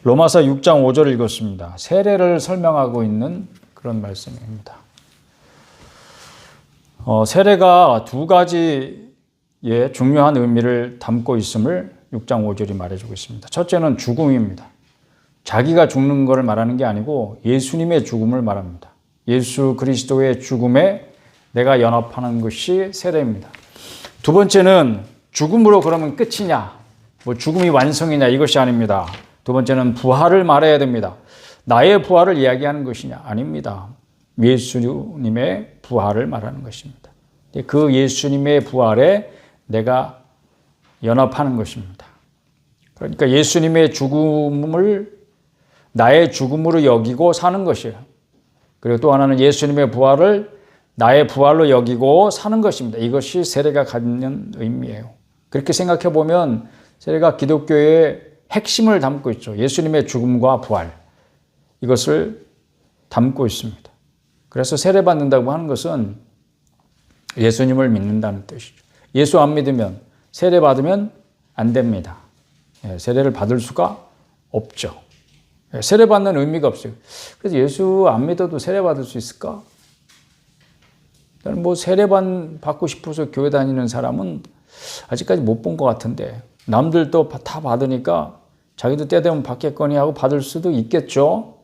로마서 6장 5절 읽었습니다. 세례를 설명하고 있는 그런 말씀입니다. 세례가 두 가지의 중요한 의미를 담고 있음을 6장 5절이 말해주고 있습니다. 첫째는 죽음입니다. 자기가 죽는 것을 말하는 게 아니고 예수님의 죽음을 말합니다. 예수 그리스도의 죽음에 내가 연합하는 것이 세례입니다. 두 번째는 죽음으로 그러면 끝이냐, 죽음이 완성이냐, 이것이 아닙니다. 두 번째는 부활을 말해야 됩니다. 나의 부활을 이야기하는 것이냐? 아닙니다. 예수님의 부활을 말하는 것입니다. 그 예수님의 부활에 내가 연합하는 것입니다. 그러니까 예수님의 죽음을 나의 죽음으로 여기고 사는 것이에요. 그리고 또 하나는 예수님의 부활을 나의 부활로 여기고 사는 것입니다. 이것이 세례가 갖는 의미예요. 그렇게 생각해 보면 세례가 기독교의 핵심을 담고 있죠. 예수님의 죽음과 부활, 이것을 담고 있습니다. 그래서 세례 받는다고 하는 것은 예수님을 믿는다는 뜻이죠. 예수 안 믿으면, 세례 받으면 안 됩니다. 세례를 받을 수가 없죠. 세례 받는 의미가 없어요. 그래서 예수 안 믿어도 세례 받을 수 있을까? 나는 세례 받고 싶어서 교회 다니는 사람은 아직까지 못 본 것 같은데, 남들도 다 받으니까 자기도 때 되면 받겠거니 하고 받을 수도 있겠죠.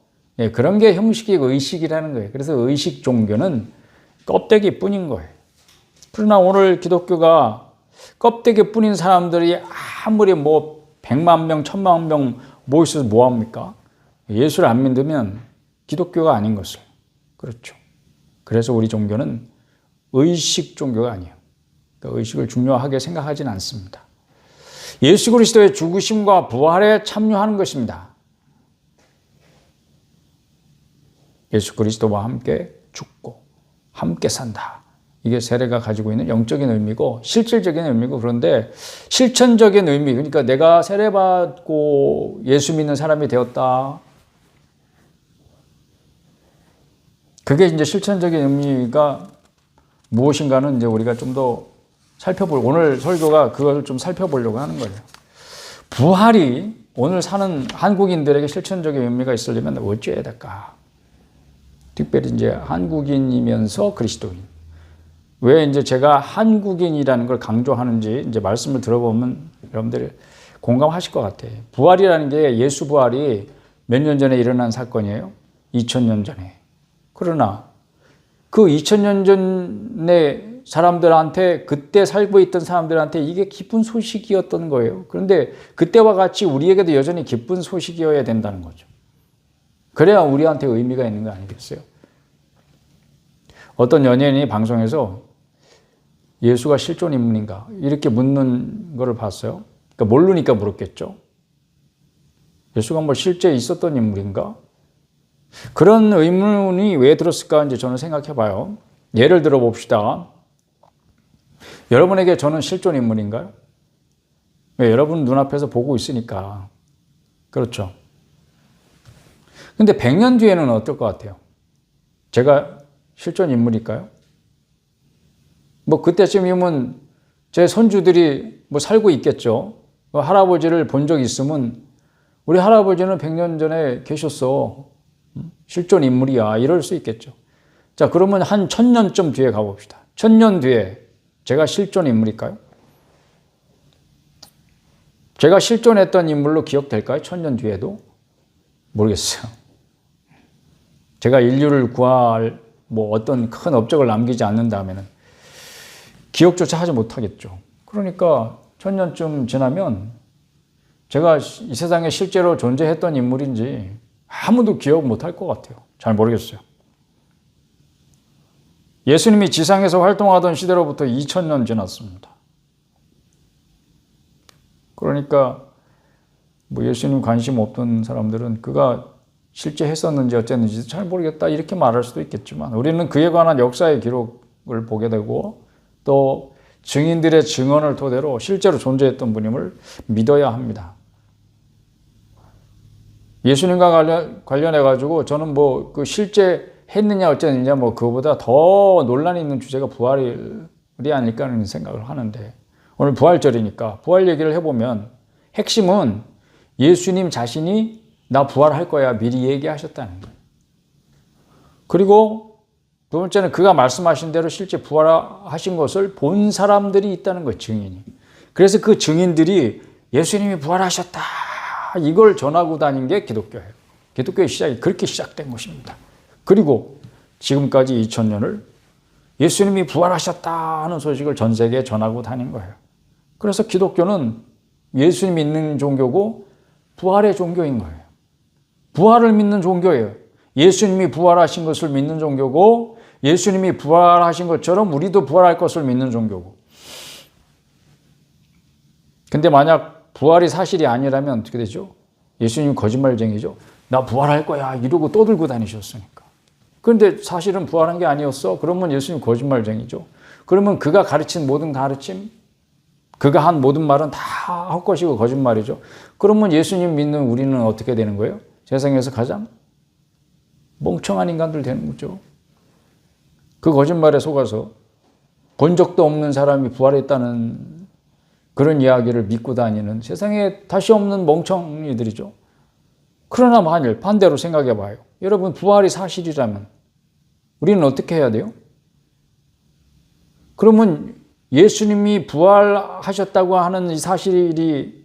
그런 게 형식이고 의식이라는 거예요. 그래서 의식 종교는 껍데기뿐인 거예요. 그러나 오늘 기독교가 껍데기뿐인 사람들이 아무리 100만 명, 1000만 명 모이셔서 뭐합니까? 예수를 안 믿으면 기독교가 아닌 것을. 그렇죠. 그래서 우리 종교는 의식 종교가 아니에요. 그러니까 의식을 중요하게 생각하지는 않습니다. 예수 그리스도의 죽으심과 부활에 참여하는 것입니다. 예수 그리스도와 함께 죽고 함께 산다. 이게 세례가 가지고 있는 영적인 의미고 실질적인 의미고, 그런데 실천적인 의미, 그러니까 내가 세례받고 예수 믿는 사람이 되었다. 그게 이제 실천적인 의미가 무엇인가는 이제 우리가 좀 더 오늘 설교가 그걸 좀 살펴보려고 하는 거예요. 부활이 오늘 사는 한국인들에게 실천적인 의미가 있으려면 어찌해야 될까? 특별히 이제 한국인이면서 그리스도인. 왜 이제 제가 한국인이라는 걸 강조하는지 이제 말씀을 들어보면 여러분들이 공감하실 것 같아요. 부활이라는 게 예수 부활이 몇 년 전에 일어난 사건이에요. 2000년 전에. 그러나 그 2000년 전에 사람들한테, 그때 살고 있던 사람들한테 이게 기쁜 소식이었던 거예요. 그런데 그때와 같이 우리에게도 여전히 기쁜 소식이어야 된다는 거죠. 그래야 우리한테 의미가 있는 거 아니겠어요? 어떤 연예인이 방송에서 예수가 실존 인물인가 이렇게 묻는 거를 봤어요. 그러니까 모르니까 물었겠죠. 예수가 실제 있었던 인물인가? 그런 의문이 왜 들었을까 이제 저는 생각해 봐요. 예를 들어 봅시다. 여러분에게 저는 실존 인물인가요? 왜? 여러분 눈앞에서 보고 있으니까. 그렇죠. 근데 100년 뒤에는 어떨 것 같아요? 제가 실존 인물일까요? 그때쯤이면 제 손주들이 살고 있겠죠. 할아버지를 본 적 있으면 우리 할아버지는 100년 전에 계셨어. 실존 인물이야. 이럴 수 있겠죠. 자, 그러면 한 1000년쯤 뒤에 가봅시다. 1000년 뒤에 제가 실존 인물일까요? 제가 실존했던 인물로 기억될까요? 1000년 뒤에도? 모르겠어요. 제가 인류를 구할 어떤 큰 업적을 남기지 않는다면은 기억조차 하지 못하겠죠. 그러니까 1000년쯤 지나면 제가 이 세상에 실제로 존재했던 인물인지 아무도 기억 못할 것 같아요. 잘 모르겠어요. 예수님이 지상에서 활동하던 시대로부터 2000년 지났습니다. 그러니까 예수님 관심 없던 사람들은 그가 실제 했었는지 어쨌는지 잘 모르겠다 이렇게 말할 수도 있겠지만, 우리는 그에 관한 역사의 기록을 보게 되고 또 증인들의 증언을 토대로 실제로 존재했던 분임을 믿어야 합니다. 예수님과 관련해가지고 저는 실제 했느냐 어쨌느냐 그거보다 더 논란이 있는 주제가 부활이 아닐까 하는 생각을 하는데, 오늘 부활절이니까 부활 얘기를 해보면 핵심은 예수님 자신이 나 부활할 거야 미리 얘기하셨다는 거예요. 그리고 두 번째는 그가 말씀하신 대로 실제 부활하신 것을 본 사람들이 있다는 거예요. 증인이. 그래서 그 증인들이 예수님이 부활하셨다 이걸 전하고 다닌 게 기독교예요. 기독교의 시작이 그렇게 시작된 것입니다. 그리고 지금까지 2000년을 예수님이 부활하셨다는 소식을 전 세계에 전하고 다닌 거예요. 그래서 기독교는 예수님 믿는 종교고 부활의 종교인 거예요. 부활을 믿는 종교예요. 예수님이 부활하신 것을 믿는 종교고 예수님이 부활하신 것처럼 우리도 부활할 것을 믿는 종교고. 근데 만약 부활이 사실이 아니라면 어떻게 되죠? 예수님이 거짓말쟁이죠. 나 부활할 거야 이러고 떠들고 다니셨으니까. 그런데 사실은 부활한 게 아니었어. 그러면 예수님 거짓말쟁이죠. 그러면 그가 가르친 모든 가르침, 그가 한 모든 말은 다 헛것이고 거짓말이죠. 그러면 예수님 믿는 우리는 어떻게 되는 거예요? 세상에서 가장 멍청한 인간들 되는 거죠. 그 거짓말에 속아서 본 적도 없는 사람이 부활했다는 그런 이야기를 믿고 다니는 세상에 다시 없는 멍청이들이죠. 그러나 만일 반대로 생각해 봐요. 여러분 부활이 사실이라면 우리는 어떻게 해야 돼요? 그러면 예수님이 부활하셨다고 하는 이 사실이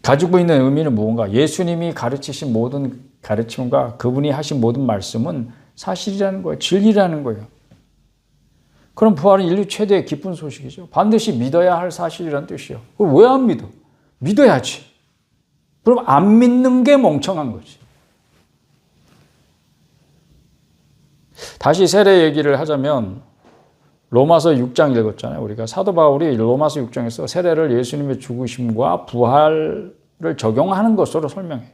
가지고 있는 의미는 무언가? 예수님이 가르치신 모든 가르침과 그분이 하신 모든 말씀은 사실이라는 거예요. 진리라는 거예요. 그럼 부활은 인류 최대의 기쁜 소식이죠. 반드시 믿어야 할 사실이라는 뜻이에요. 그럼 왜 안 믿어? 믿어야지. 그럼 안 믿는 게 멍청한 거지. 다시 세례 얘기를 하자면 로마서 6장 읽었잖아요. 우리가 사도 바울이 로마서 6장에서 세례를 예수님의 죽으심과 부활을 적용하는 것으로 설명해요.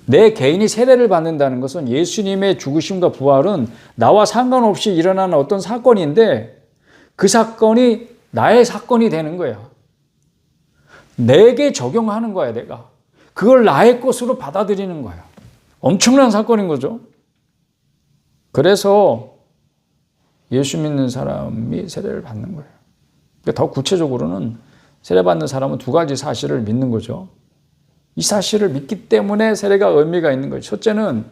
내 개인이 세례를 받는다는 것은 예수님의 죽으심과 부활은 나와 상관없이 일어나는 어떤 사건인데 그 사건이 나의 사건이 되는 거야. 내게 적용하는 거야, 내가. 그걸 나의 것으로 받아들이는 거야. 엄청난 사건인 거죠. 그래서 예수 믿는 사람이 세례를 받는 거예요. 그러니까 더 구체적으로는 세례받는 사람은 두 가지 사실을 믿는 거죠. 이 사실을 믿기 때문에 세례가 의미가 있는 거예요. 첫째는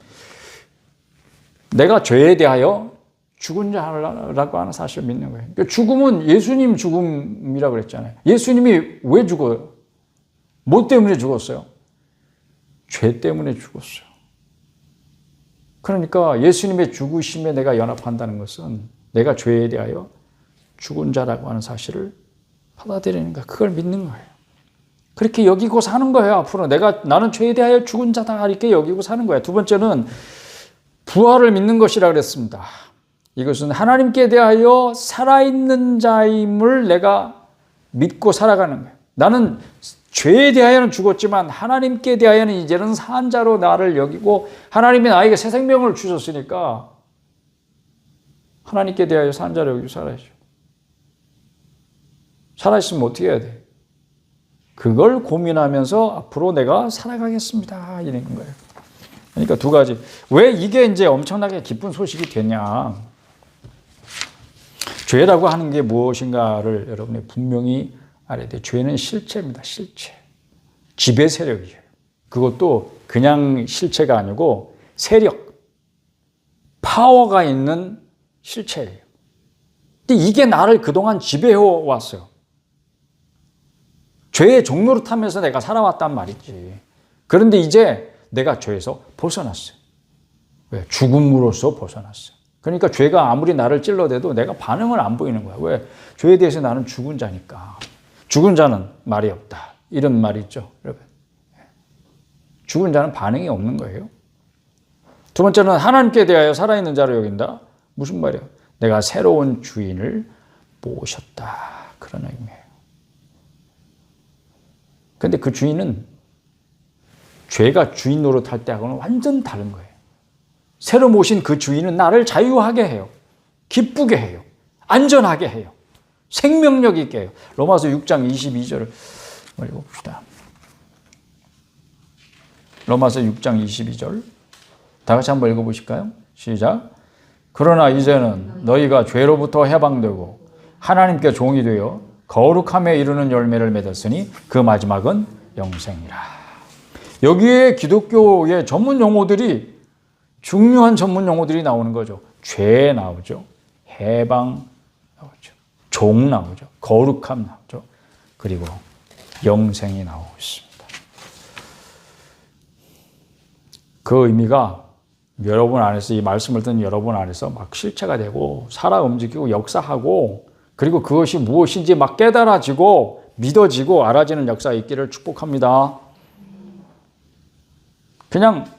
내가 죄에 대하여 죽은 자라고 하는 사실을 믿는 거예요. 그러니까 죽음은 예수님 죽음이라고 그랬잖아요. 예수님이 왜 죽어요? 뭐 때문에 죽었어요? 죄 때문에 죽었어요. 그러니까 예수님의 죽으심에 내가 연합한다는 것은 내가 죄에 대하여 죽은 자라고 하는 사실을 받아들이는 거예요. 그걸 믿는 거예요. 그렇게 여기고 사는 거예요. 앞으로 나는 죄에 대하여 죽은 자다 이렇게 여기고 사는 거예요. 두 번째는 부활을 믿는 것이라 그랬습니다. 이것은 하나님께 대하여 살아있는 자임을 내가 믿고 살아가는 거예요. 나는 죄에 대하여는 죽었지만 하나님께 대하여는 이제는 산 자로 나를 여기고 하나님이 나에게 새 생명을 주셨으니까 하나님께 대하여 산 자로 여기고 살아야죠. 살아있으면 어떻게 해야 돼? 그걸 고민하면서 앞으로 내가 살아가겠습니다. 이런 거예요. 그러니까 두 가지. 왜 이게 이제 엄청나게 기쁜 소식이 되냐. 죄라고 하는 게 무엇인가를 여러분이 분명히 알아야 돼요. 죄는 실체입니다. 실체. 지배 세력이에요. 그것도 그냥 실체가 아니고 세력, 파워가 있는 실체예요. 근데 이게 나를 그동안 지배해 왔어요. 죄의 종로를 타면서 내가 살아왔단 말이지. 그런데 이제 내가 죄에서 벗어났어요. 왜? 죽음으로써 벗어났어요. 그러니까 죄가 아무리 나를 찔러대도 내가 반응을 안 보이는 거야. 왜? 죄에 대해서 나는 죽은 자니까. 죽은 자는 말이 없다. 이런 말이 있죠, 여러분. 죽은 자는 반응이 없는 거예요. 두 번째는 하나님께 대하여 살아있는 자로 여긴다. 무슨 말이에요? 내가 새로운 주인을 모셨다. 그런 의미예요. 근데 그 주인은 죄가 주인 노릇할 때하고는 완전 다른 거예요. 새로 모신 그 주인은 나를 자유하게 해요. 기쁘게 해요. 안전하게 해요. 생명력 있게 해요. 로마서 6장 22절을 읽어봅시다. 로마서 6장 22절 다 같이 한번 읽어보실까요? 시작. 그러나 이제는 너희가 죄로부터 해방되고 하나님께 종이 되어 거룩함에 이르는 열매를 맺었으니 그 마지막은 영생이라. 여기에 기독교의 전문 용어들이, 중요한 전문 용어들이 나오는 거죠. 죄 나오죠. 해방 나오죠. 종 나오죠. 거룩함 나오죠. 그리고 영생이 나오고 있습니다. 그 의미가 여러분 안에서, 이 말씀을 듣는 여러분 안에서 막 실체가 되고 살아 움직이고 역사하고, 그리고 그것이 무엇인지 막 깨달아지고 믿어지고 알아지는 역사가 있기를 축복합니다. 그냥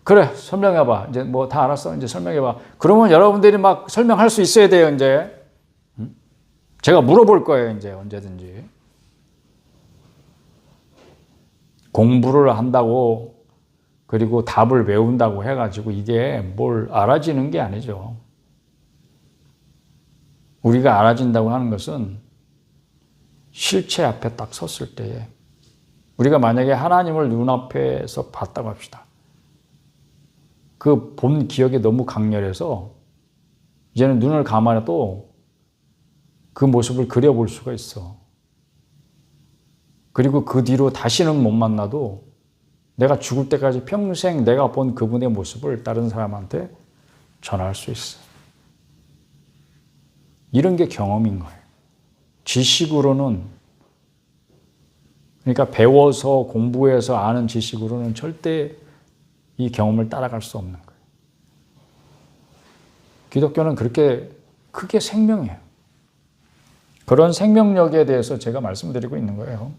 그래 설명해봐. 이제 뭐 다 알았어. 이제 설명해봐. 그러면 여러분들이 막 설명할 수 있어야 돼요. 이제 제가 물어볼 거예요. 이제 언제든지. 공부를 한다고 그리고 답을 외운다고 해가지고 이게 뭘 알아지는 게 아니죠. 우리가 알아진다고 하는 것은 실체 앞에 딱 섰을 때에, 우리가 만약에 하나님을 눈앞에서 봤다고 합시다. 그 본 기억이 너무 강렬해서 이제는 눈을 감아도 그 모습을 그려볼 수가 있어. 그리고 그 뒤로 다시는 못 만나도 내가 죽을 때까지 평생 내가 본 그분의 모습을 다른 사람한테 전할 수 있어. 이런 게 경험인 거예요. 지식으로는, 그러니까 배워서 공부해서 아는 지식으로는 절대 이 경험을 따라갈 수 없는 거예요. 기독교는 그렇게 크게 생명이에요. 그런 생명력에 대해서 제가 말씀드리고 있는 거예요.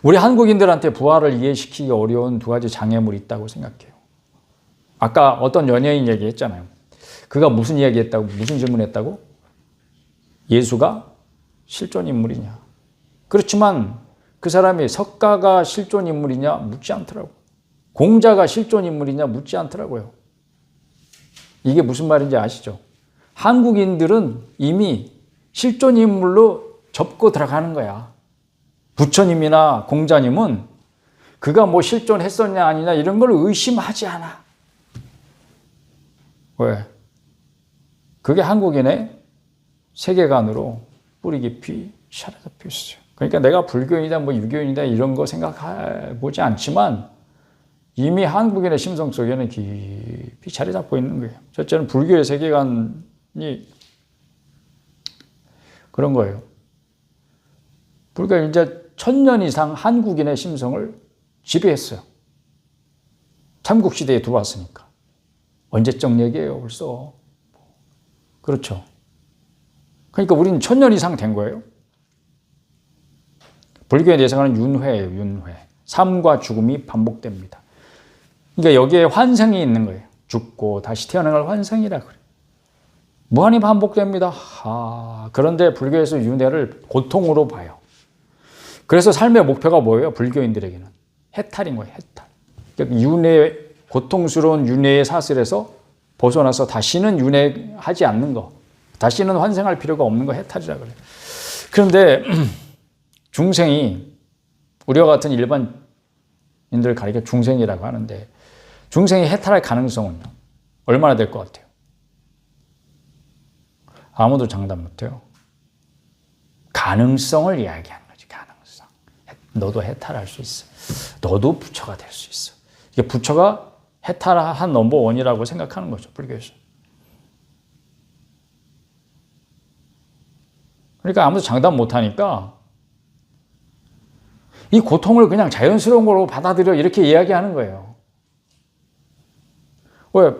우리 한국인들한테 부활을 이해시키기 어려운 두 가지 장애물이 있다고 생각해요. 아까 어떤 연예인 얘기했잖아요. 그가 무슨 이야기했다고, 무슨 질문했다고? 예수가 실존 인물이냐? 그렇지만 그 사람이 석가가 실존 인물이냐 묻지 않더라고. 공자가 실존 인물이냐 묻지 않더라고요. 이게 무슨 말인지 아시죠? 한국인들은 이미 실존 인물로 접고 들어가는 거야. 부처님이나 공자님은 그가 뭐 실존했었냐 아니냐 이런 걸 의심하지 않아. 왜? 그게 한국인의 세계관으로 뿌리 깊이 사로잡혀 있어요. 그러니까 내가 불교인이다 뭐 유교인이다 이런 거 생각해보지 않지만 이미 한국인의 심성 속에는 깊이 자리 잡고 있는 거예요. 첫째는 불교의 세계관이 그런 거예요. 불교가 이제 1000년 이상 한국인의 심성을 지배했어요. 삼국시대에 들어왔으니까. 언제적 얘기예요, 벌써. 그렇죠. 그러니까 우리는 1000년 이상 된 거예요. 불교의 내세관은 윤회예요, 윤회. 삶과 죽음이 반복됩니다. 그러니까 여기에 환생이 있는 거예요. 죽고 다시 태어나는 환생이라 그래요. 무한히 반복됩니다. 그런데 불교에서 윤회를 고통으로 봐요. 그래서 삶의 목표가 뭐예요? 불교인들에게는 해탈인 거예요. 해탈. 그러니까 윤회, 고통스러운 윤회의 사슬에서 벗어나서 다시는 윤회하지 않는 거, 다시는 환생할 필요가 없는 거 해탈이라 그래요. 그런데 중생이, 우리와 같은 일반인들 가리켜 중생이라고 하는데, 중생이 해탈할 가능성은요? 얼마나 될 것 같아요? 아무도 장담 못해요. 가능성을 이야기하는 거지, 가능성. 너도 해탈할 수 있어. 너도 부처가 될 수 있어. 이게 부처가 해탈한 넘버원이라고 생각하는 거죠, 불교에서. 그러니까 아무도 장담 못하니까 이 고통을 그냥 자연스러운 걸로 받아들여 이렇게 이야기하는 거예요. 왜?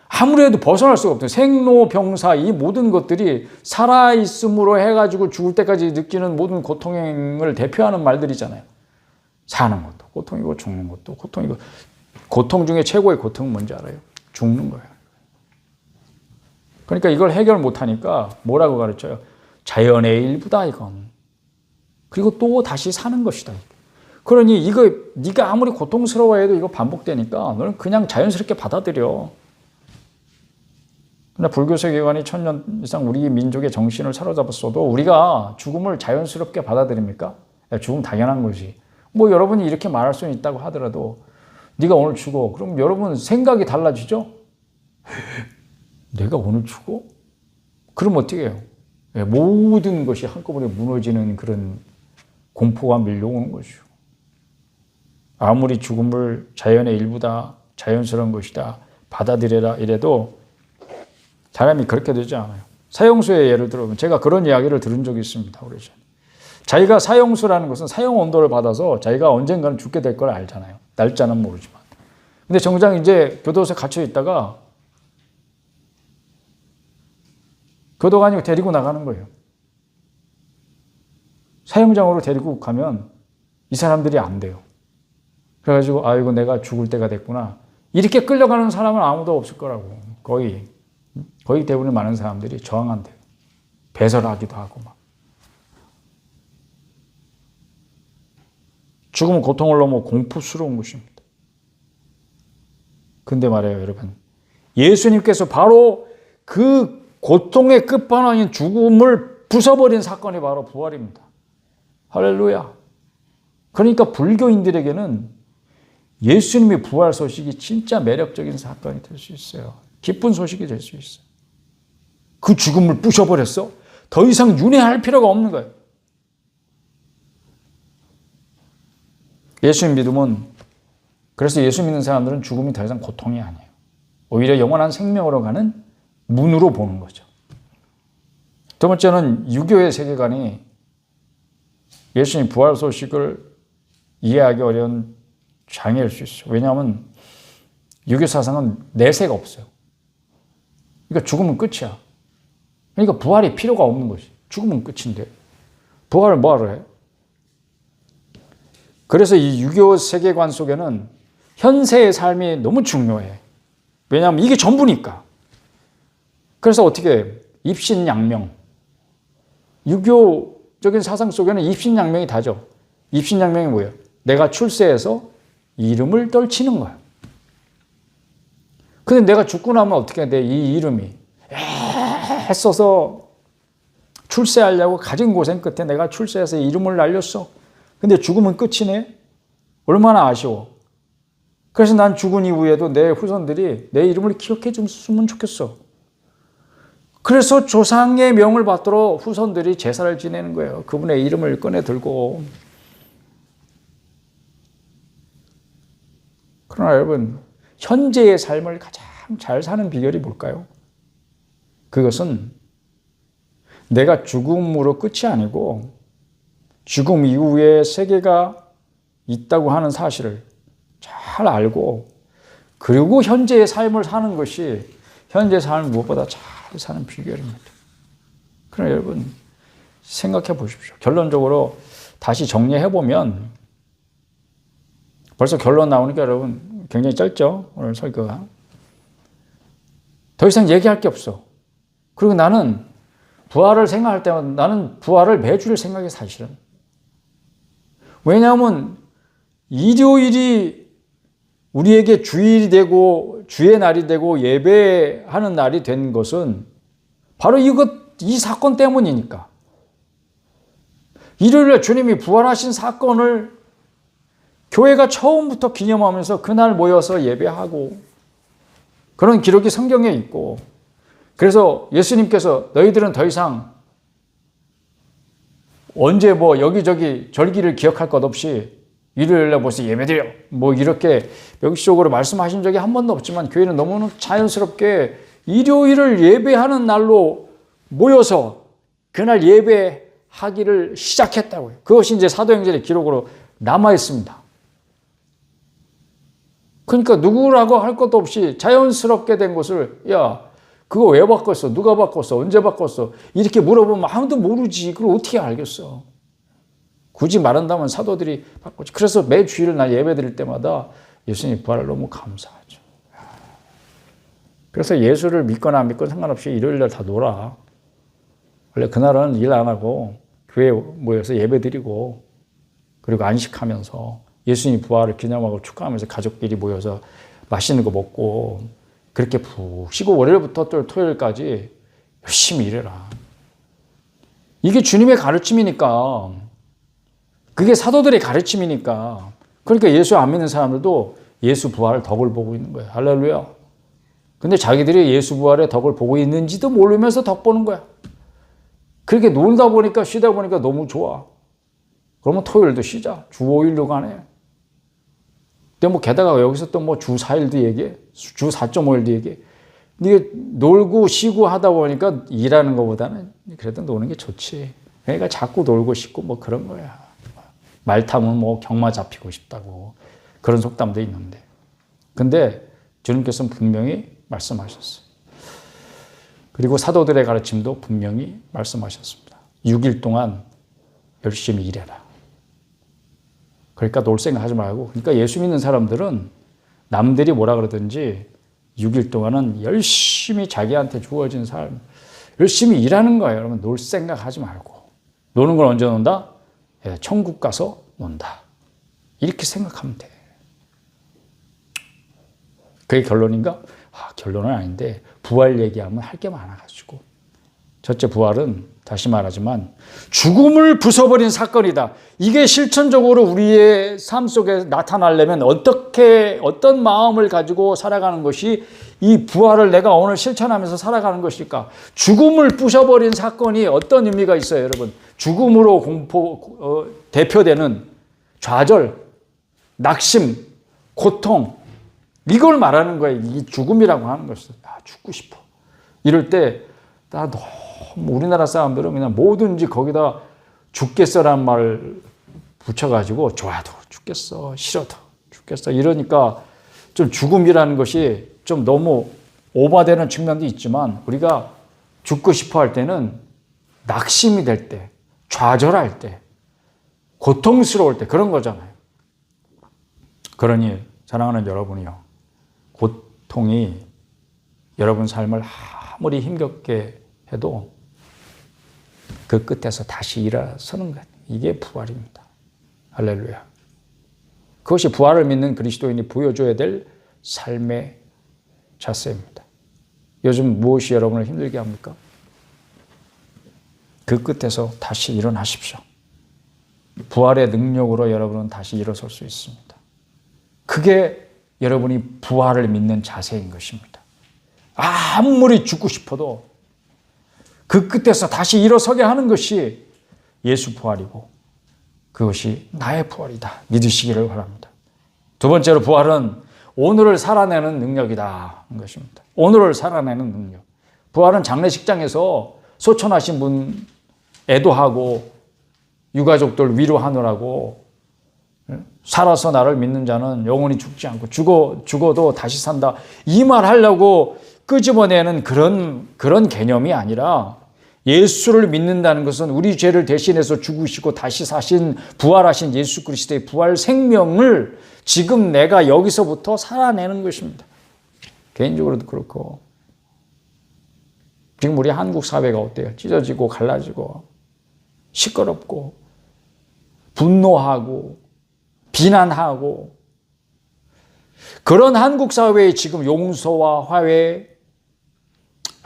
아무래도 벗어날 수가 없어요. 생로병사 이 모든 것들이 살아있음으로 해가지고 죽을 때까지 느끼는 모든 고통을 대표하는 말들이잖아요. 사는 것도 고통이고 죽는 것도 고통이고, 고통 중에 최고의 고통은 뭔지 알아요? 죽는 거예요. 그러니까 이걸 해결 못하니까 뭐라고 가르쳐요? 자연의 일부다 이건. 그리고 또 다시 사는 것이다. 그러니 이거 네가 아무리 고통스러워해도 이거 반복되니까 너는 그냥 자연스럽게 받아들여. 근데 불교 세계관이 1000년 이상 우리 민족의 정신을 사로잡았어도 우리가 죽음을 자연스럽게 받아들입니까? 야, 죽음 당연한 거지. 뭐 여러분이 이렇게 말할 수는 있다고 하더라도 네가 오늘 죽어. 그럼 여러분 생각이 달라지죠? 내가 오늘 죽어? 그럼 어떻게 해요? 모든 것이 한꺼번에 무너지는 그런 공포가 밀려오는 거죠. 아무리 죽음을 자연의 일부다, 자연스러운 것이다, 받아들여라 이래도 사람이 그렇게 되지 않아요. 사형수의 예를 들어보면 제가 그런 이야기를 들은 적이 있습니다. 오래전에. 자기가 사형수라는 것은 사형 온도를 받아서 자기가 언젠가는 죽게 될 걸 알잖아요. 날짜는 모르지만. 근데 정작 이제 교도소에 갇혀 있다가 교도관이 데리고 나가는 거예요. 사형장으로 데리고 가면 이 사람들이 안 돼요. 그래가지고 아이고 내가 죽을 때가 됐구나. 이렇게 끌려가는 사람은 아무도 없을 거라고. 거의 대부분의 많은 사람들이 저항한대요. 배설하기도 하고 막. 죽음은 고통을 넘어 공포스러운 것입니다. 근데 말이에요, 여러분. 예수님께서 바로 그 고통의 끝판왕인 죽음을 부숴버린 사건이 바로 부활입니다. 할렐루야. 그러니까 불교인들에게는 예수님의 부활 소식이 진짜 매력적인 사건이 될 수 있어요. 기쁜 소식이 될 수 있어요. 그 죽음을 부셔버렸어? 더 이상 윤회할 필요가 없는 거예요. 예수님 믿음은, 그래서 예수 믿는 사람들은 죽음이 더 이상 고통이 아니에요. 오히려 영원한 생명으로 가는 문으로 보는 거죠. 두 번째는 유교의 세계관이 예수님 부활 소식을 이해하기 어려운 장애일 수 있어요. 왜냐하면 유교 사상은 내세가 없어요. 그러니까 죽으면 끝이야. 그러니까 부활이 필요가 없는 거지. 죽으면 끝인데 부활을 뭐하러 해? 그래서 이 유교 세계관 속에는 현세의 삶이 너무 중요해. 왜냐하면 이게 전부니까. 그래서 어떻게 해? 입신양명. 유교적인 사상 속에는 입신양명이 다죠. 입신양명이 뭐예요? 내가 출세해서 이름을 떨치는 거야. 근데 내가 죽고 나면 어떻게 돼? 이 이름이 애써서 출세하려고 가진 고생 끝에 내가 출세해서 이름을 날렸어. 근데 죽으면 끝이네? 얼마나 아쉬워. 그래서 난 죽은 이후에도 내 후손들이 내 이름을 기억해 줬으면 좋겠어. 그래서 조상의 명을 받도록 후손들이 제사를 지내는 거예요. 그분의 이름을 꺼내 들고. 그러나 여러분, 현재의 삶을 가장 잘 사는 비결이 뭘까요? 그것은 내가 죽음으로 끝이 아니고 죽음 이후에 세계가 있다고 하는 사실을 잘 알고 그리고 현재의 삶을 사는 것이 현재 삶을 무엇보다 잘 사는 비결입니다. 그럼 여러분 생각해 보십시오. 결론적으로 다시 정리해 보면 벌써 결론 나오니까 여러분 굉장히 짧죠? 오늘 설교가. 더 이상 얘기할 게 없어. 그리고 나는 부활을 생각할 때마다 나는 부활을 매주일 생각이 사실은. 왜냐하면 일요일이 우리에게 주일이 되고 주의 날이 되고 예배하는 날이 된 것은 바로 이 사건 때문이니까. 일요일에 주님이 부활하신 사건을 교회가 처음부터 기념하면서 그날 모여서 예배하고 그런 기록이 성경에 있고 그래서 예수님께서 너희들은 더 이상 언제 뭐 여기저기 절기를 기억할 것 없이 일요일에 벌써 예배드려 뭐 이렇게 명시적으로 말씀하신 적이 한 번도 없지만 교회는 너무나 자연스럽게 일요일을 예배하는 날로 모여서 그날 예배하기를 시작했다고요. 그것이 이제 사도행전의 기록으로 남아 있습니다. 그러니까 누구라고 할 것도 없이 자연스럽게 된 것을 야 그거 왜 바꿨어? 누가 바꿨어? 언제 바꿨어? 이렇게 물어보면 아무도 모르지. 그걸 어떻게 알겠어? 굳이 말한다면 사도들이 바꿨지. 그래서 매 주일 날 예배 드릴 때마다 예수님 부활을 너무 감사하죠. 그래서 예수를 믿거나 안 믿거나 상관없이 일요일 날 다 놀아. 원래 그날은 일 안 하고 교회에 모여서 예배 드리고 그리고 안식하면서 예수님 부활을 기념하고 축하하면서 가족끼리 모여서 맛있는 거 먹고 그렇게 푹 쉬고 월요일부터 또 토요일까지 열심히 일해라. 이게 주님의 가르침이니까 그게 사도들의 가르침이니까 그러니까 예수 안 믿는 사람들도 예수 부활의 덕을 보고 있는 거예요. 할렐루야. 근데 자기들이 예수 부활의 덕을 보고 있는지도 모르면서 덕 보는 거야. 그렇게 놀다 보니까 쉬다 보니까 너무 좋아. 그러면 토요일도 쉬자. 주 5일로 가네. 근데 뭐 게다가 여기서 또 뭐 주 4일도 얘기해. 주 4.5일도 얘기해. 이게 놀고 쉬고 하다 보니까 일하는 것보다는 그래도 노는 게 좋지. 그러니까 자꾸 놀고 싶고 뭐 그런 거야. 말 타면 뭐 경마 잡히고 싶다고. 그런 속담도 있는데. 근데 주님께서는 분명히 말씀하셨어요. 그리고 사도들의 가르침도 분명히 말씀하셨습니다. 6일 동안 열심히 일해라. 그러니까 놀 생각하지 말고. 그러니까 예수 믿는 사람들은 남들이 뭐라 그러든지 6일 동안은 열심히 자기한테 주어진 삶, 열심히 일하는 거예요. 여러분 놀 생각하지 말고. 노는 건 언제 논다? 천국 가서 논다. 이렇게 생각하면 돼. 그게 결론인가? 결론은 아닌데 부활 얘기하면 할 게 많아가지고. 첫째, 부활은 다시 말하지만 죽음을 부숴버린 사건이다. 이게 실천적으로 우리의 삶 속에 나타나려면 어떤 마음을 가지고 살아가는 것이 이 부활을 내가 오늘 실천하면서 살아가는 것일까? 죽음을 부숴버린 사건이 어떤 의미가 있어요, 여러분? 죽음으로 대표되는 좌절, 낙심, 고통, 이걸 말하는 거예요. 이 죽음이라고 하는 것은. 죽고 싶어. 이럴 때 나 너무 우리나라 사람들은 그냥 뭐든지 거기다 죽겠어라는 말 붙여가지고 좋아도 죽겠어, 싫어도 죽겠어 이러니까 좀 죽음이라는 것이 좀 너무 오버되는 측면도 있지만 우리가 죽고 싶어 할 때는 낙심이 될 때, 좌절할 때, 고통스러울 때 그런 거잖아요. 그러니 사랑하는 여러분이요. 고통이 여러분 삶을 아무리 힘겹게 해도 그 끝에서 다시 일어서는 것. 이게 부활입니다. 할렐루야. 그것이 부활을 믿는 그리스도인이 보여줘야 될 삶의 자세입니다. 요즘 무엇이 여러분을 힘들게 합니까? 그 끝에서 다시 일어나십시오. 부활의 능력으로 여러분은 다시 일어설 수 있습니다. 그게 여러분이 부활을 믿는 자세인 것입니다. 아무리 죽고 싶어도 그 끝에서 다시 일어서게 하는 것이 예수 부활이고 그것이 나의 부활이다. 믿으시기를 바랍니다. 두 번째로 부활은 오늘을 살아내는 능력이다. 것입니다. 오늘을 살아내는 능력. 부활은 장례식장에서 소천하신 분 애도하고 유가족들 위로하느라고 살아서 나를 믿는 자는 영원히 죽지 않고 죽어도 다시 산다. 이 말 하려고 끄집어내는 그런 개념이 아니라 예수를 믿는다는 것은 우리 죄를 대신해서 죽으시고 다시 사신 부활하신 예수 그리스도의 부활 생명을 지금 내가 여기서부터 살아내는 것입니다. 개인적으로도 그렇고 지금 우리 한국 사회가 어때요? 찢어지고 갈라지고 시끄럽고 분노하고 비난하고 그런 한국 사회에 지금 용서와 화해,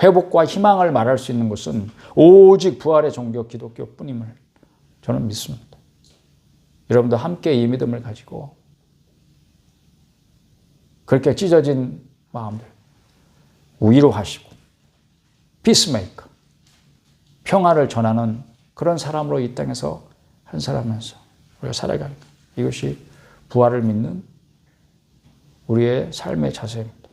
회복과 희망을 말할 수 있는 것은 오직 부활의 종교 기독교뿐임을 저는 믿습니다. 여러분도 함께 이 믿음을 가지고 그렇게 찢어진 마음들 위로하시고 피스메이커, 평화를 전하는 그런 사람으로 이 땅에서 한 사람면서 우리가 살아가는 것. 이것이 부활을 믿는 우리의 삶의 자세입니다.